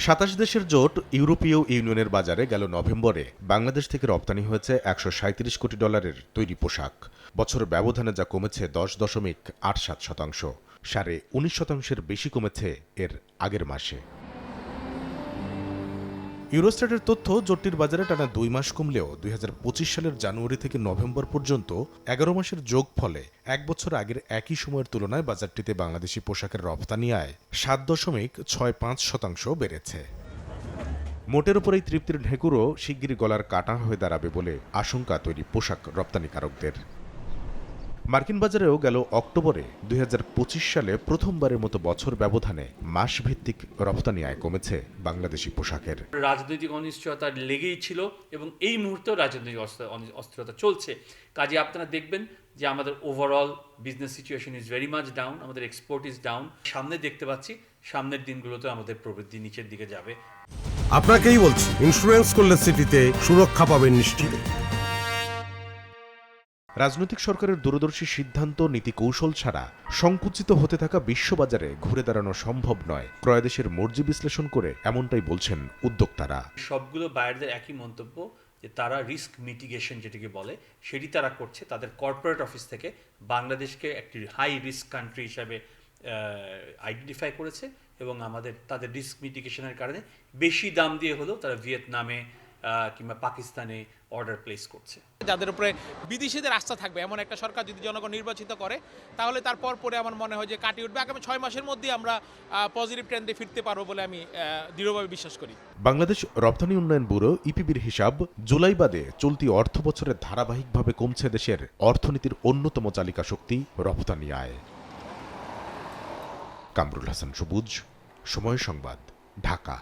২৭ দেশের জোট ইউরোপীয় ইউনিয়নের বাজারে গেল নভেম্বরে বাংলাদেশ থেকে রপ্তানি হয়েছে $১৩৭ কোটি তৈরি পোশাক। বছরের ব্যবধানে যা কমেছে 10.87%। 19.5%-এর বেশি কমেছে এর আগের মাসে। ইউরোস্ট্যাটের তথ্য, জোটটির বাজারে টানা 2 মাস কমলেও 2025 সালের জানুয়ারি থেকে নভেম্বর পর্যন্ত 11 মাসের যোগফলে এক বছর আগের একই সময়ের তুলনায় বাজারটিতে বাংলাদেশি পোশাকের রপ্তানি আয় 7.65% বেড়েছে। মোটের উপর এই তৃপ্তির ঢেকুরও শিগগিরই গলার কাটা হয়ে দাঁড়াবে বলে আশঙ্কা তৈরি পোশাক রপ্তানিকারকদের। মার্কিন বাজারেও গেল অক্টোবরে 2025 সালে প্রথমবারের মতো বছর ব্যবধানে মাসভিত্তিক রপ্তানি আয় কমেছে বাংলাদেশি পোশাকের। রাজনৈতিক অনিশ্চয়তা লেগেই ছিল এবং এই মুহূর্তেও রাজনৈতিক অস্থিরতা চলছে। কাজে আপনারা দেখবেন যে আমাদের overall business situation is very much down, আমাদের এক্সপোর্ট ইজ ডাউন। সামনে দেখতে পাচ্ছি সামনের দিনগুলোতে আমাদের প্রবৃদ্ধি নিচের দিকে যাবে। আপনাকেই বলছি, ইন্স্যুরেন্স করলে সিটিতে সুরক্ষা পাবেন নিশ্চিত। রাজনৈতিক সরকারের দূরদর্শী সিদ্ধান্ত, নীতি কৌশল ছাড়া সংকুচিত হতে থাকা বিশ্ববাজারে ঘুরে দাঁড়ানো সম্ভব নয়। ক্রয়দেশের মর্জি বিশ্লেষণ করে এমনটাই বলছেন উদ্যোক্তারা। সবগুলো বায়ারদের একই মন্তব্য যে তারা রিস্ক মিটিগেশন যেটিকে বলে সেটি তারা করছে। তাদের কর্পোরেট অফিস থেকে বাংলাদেশকে একটি হাই রিস্ক কান্ট্রি হিসাবে আইডেন্টিফাই করেছে এবং তাদের রিস্ক মিটিগেশনের কারণে বেশি দাম দিয়ে হলেও তারা ভিয়েতনামে কিংবা পাকিস্তানে অর্ডার প্লেস করছে। যাদের উপরে বিদেশিদের আস্থা থাকবে এমন একটা সরকার যদি জনগণ নির্বাচিত করে, তাহলে তারপর পরে আমার মনে হয় যে কাটিয়ে উঠবে। আগামী 6 মাসের মধ্যে আমরা পজিটিভ ট্রেন্ডে ফিরতে পারবো বলে আমি দৃঢ়ভাবে বিশ্বাস করি। বাংলাদেশ রপ্তানি উন্নয়ন ব্যুরো ইপিবির হিসাব, জুলাই বাদে চলতি অর্থ বছরে ধারাবাহিকভাবে কমছে দেশের অর্থনীতির অন্যতম চালিকা শক্তি রপ্তানি আয়। কামরুল হাসান সবুজ, সময় সংবাদ, ঢাকা।